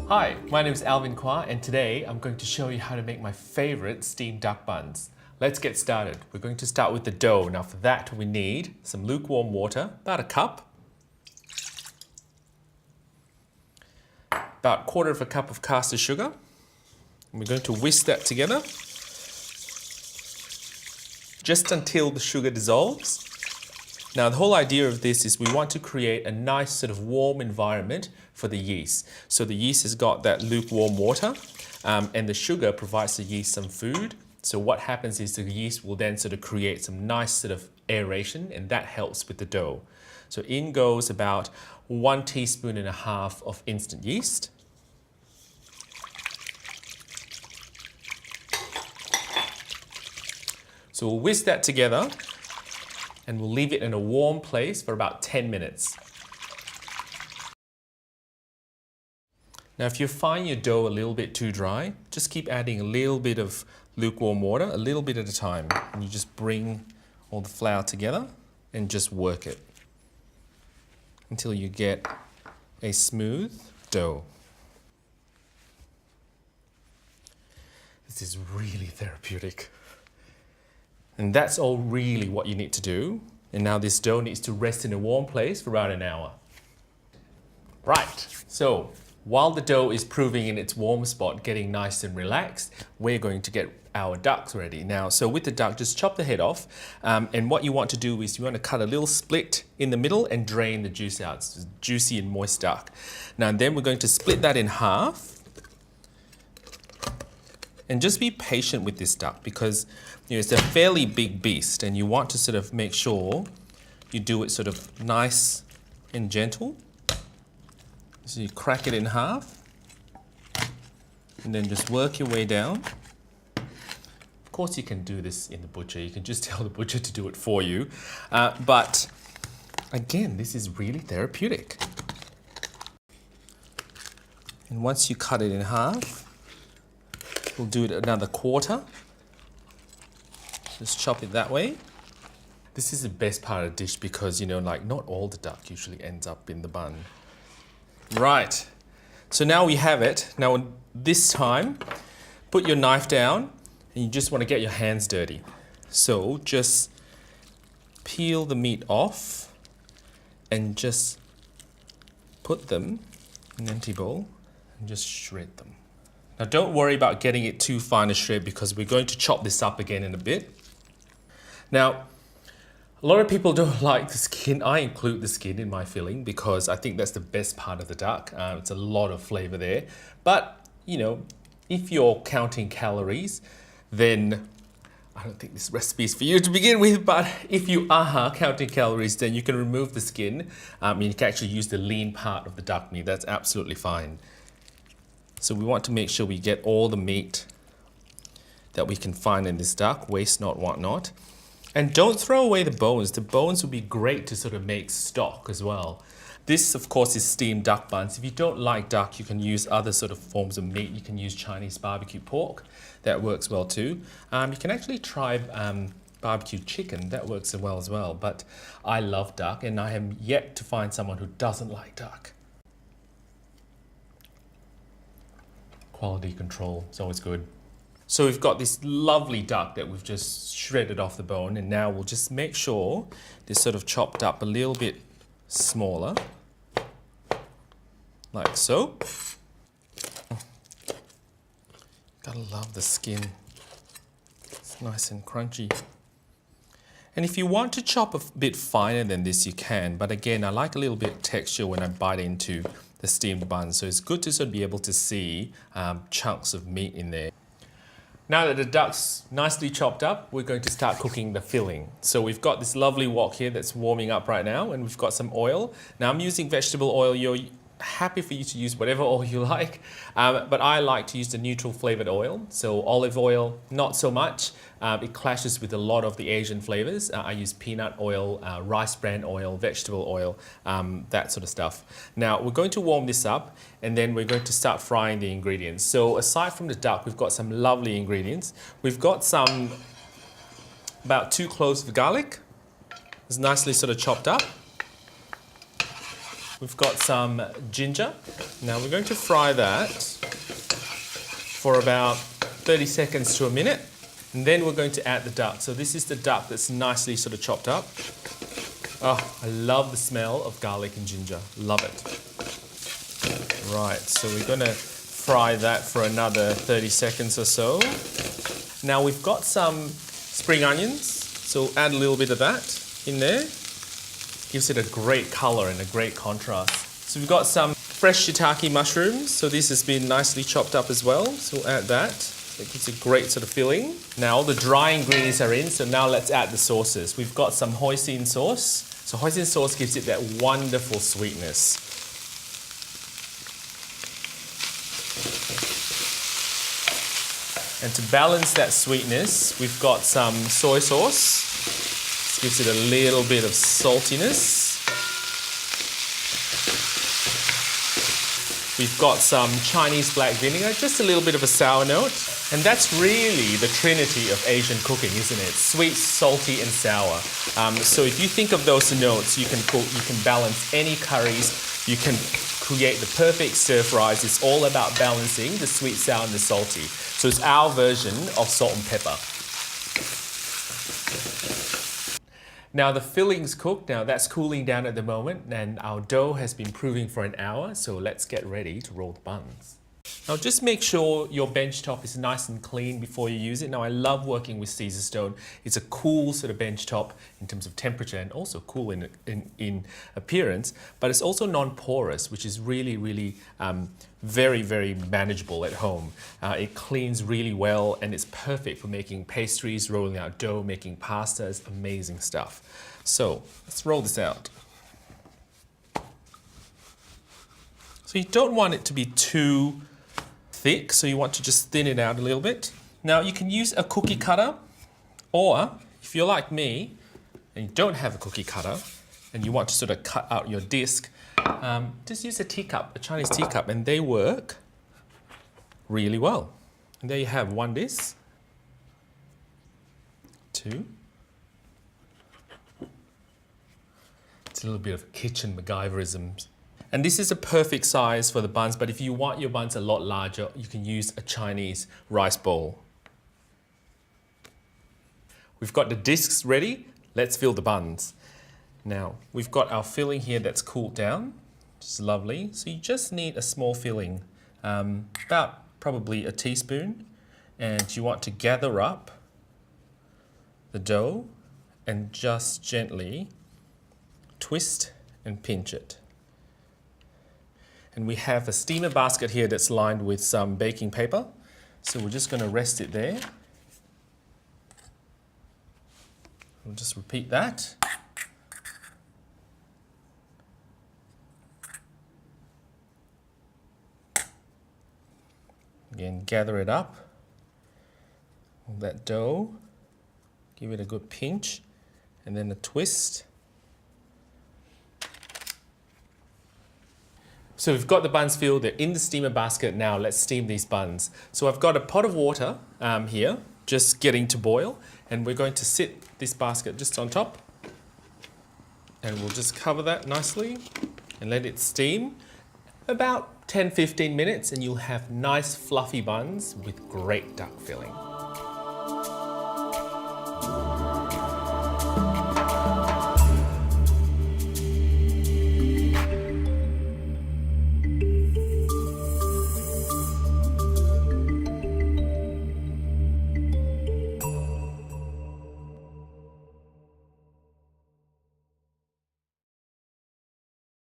Hi, my name is Alvin Quah, and today I'm going to show you how to make my favorite steamed duck buns. Let's get started. We're going to start with the dough. Now for that we need some lukewarm water, about a cup, about 1/4 cup of caster sugar, and we're going to whisk that together just until the sugar dissolves. Now the whole idea of this is we want to create a nice sort of warm environment for the yeast. So the yeast has got that lukewarm water and the sugar provides the yeast some food. So what happens is the yeast will then sort of create some nice sort of aeration, and that helps with the dough. So in goes about 1.5 teaspoons of instant yeast. So we'll whisk that together and we'll leave it in a warm place for about 10 minutes. Now if you find your dough a little bit too dry, just keep adding a little bit of lukewarm water, a little bit at a time. And you just bring all the flour together and just work it until you get a smooth dough. This is really therapeutic. And that's all really what you need to do. And now this dough needs to rest in a warm place for about an hour. Right, so while the dough is proving in its warm spot, getting nice and relaxed, we're going to get our ducks ready. Now, so with the duck, just chop the head off. And what you want to do is you want to cut a little split in the middle and drain the juice out. It's juicy and moist duck. Now, and then we're going to split that in half. And just be patient with this duck because it's a fairly big beast and you want to sort of make sure you do it sort of nice and gentle. So you crack it in half and then just work your way down. Of course you can do this in the butcher. You can just tell the butcher to do it for you. But again, this is really therapeutic. And once you cut it in half, we'll do it another 1/4. Just chop it that way. This is the best part of the dish because, like not all the duck usually ends up in the bun. Right, so now we have it. Now this time, put your knife down and you just want to get your hands dirty. So just peel the meat off and just put them in an empty bowl and just shred them. Now don't worry about getting it too fine a shred because we're going to chop this up again in a bit. Now, a lot of people don't like the skin. I include the skin in my filling because I think that's the best part of the duck. It's a lot of flavor there. But, if you're counting calories, then I don't think this recipe is for you to begin with, but if you are counting calories, then you can remove the skin. You can actually use the lean part of the duck meat. That's absolutely fine. So we want to make sure we get all the meat that we can find in this duck, waste not, want not. And don't throw away the bones. The bones would be great to sort of make stock as well. This, of course, is steamed duck buns. If you don't like duck, you can use other sort of forms of meat. You can use Chinese barbecue pork. That works well too. You can actually try barbecue chicken. That works well as well. But I love duck and I am yet to find someone who doesn't like duck. Quality control, it's always good. So we've got this lovely duck that we've just shredded off the bone, and now we'll just make sure this sort of chopped up a little bit smaller, like so. Gotta love the skin. It's nice and crunchy. And if you want to chop a bit finer than this, you can, but again, I like a little bit of texture when I bite into the steamed bun, so it's good to sort of be able to see chunks of meat in there. Now that the duck's nicely chopped up, we're going to start cooking the filling. So we've got this lovely wok here that's warming up right now, and we've got some oil. Now I'm using vegetable oil. You're happy for you to use whatever oil you like, but I like to use the neutral flavored oil. So olive oil, not so much. It clashes with a lot of the Asian flavors. I use peanut oil, rice bran oil, vegetable oil, that sort of stuff. Now we're going to warm this up and then we're going to start frying the ingredients. So aside from the duck, we've got some lovely ingredients. We've got about 2 cloves of garlic. It's nicely sort of chopped up. We've got some ginger. Now we're going to fry that for about 30 seconds to a minute. And then we're going to add the duck. So this is the duck that's nicely sort of chopped up. Oh, I love the smell of garlic and ginger. Love it. Right, so we're going to fry that for another 30 seconds or so. Now we've got some spring onions, so add a little bit of that in there. Gives it a great color and a great contrast. So we've got some fresh shiitake mushrooms, so this has been nicely chopped up as well, so we'll add that. It gives a great sort of filling. Now all the dry ingredients are in, so now let's add the sauces. We've got some hoisin sauce. So hoisin sauce gives it that wonderful sweetness. And to balance that sweetness, we've got some soy sauce. This gives it a little bit of saltiness. We've got some Chinese black vinegar, just a little bit of a sour note. And that's really the trinity of Asian cooking, isn't it? Sweet, salty, and sour. So if you think of those notes, you can balance any curries. You can create the perfect stir fries. It's all about balancing the sweet, sour, and the salty. So it's our version of salt and pepper. Now the filling's cooked. Now that's cooling down at the moment, and our dough has been proving for an hour. So let's get ready to roll the buns. Now just make sure your bench top is nice and clean before you use it. Now I love working with Caesarstone. It's a cool sort of bench top in terms of temperature and also cool in appearance, but it's also non-porous, which is really very, very manageable at home. It cleans really well and it's perfect for making pastries, rolling out dough, making pastas, amazing stuff. So let's roll this out. So you don't want it to be too thick, so you want to just thin it out a little bit. Now you can use a cookie cutter, or if you're like me and you don't have a cookie cutter and you want to sort of cut out your disc, just use a teacup, a Chinese teacup, and they work really well. And there you have one disc, two. It's a little bit of kitchen MacGyverism. And this is a perfect size for the buns, but if you want your buns a lot larger, you can use a Chinese rice bowl. We've got the discs ready. Let's fill the buns. Now, we've got our filling here that's cooled down, which is lovely. So you just need a small filling, about probably a teaspoon. And you want to gather up the dough and just gently twist and pinch it. And we have a steamer basket here that's lined with some baking paper. So we're just going to rest it there. We'll just repeat that. Again, gather it up. All that dough. Give it a good pinch and then a twist. So we've got the buns filled, they're in the steamer basket now. Let's steam these buns. So I've got a pot of water here, just getting to boil, and we're going to sit this basket just on top. And we'll just cover that nicely and let it steam about 10-15 minutes, and you'll have nice fluffy buns with great duck filling.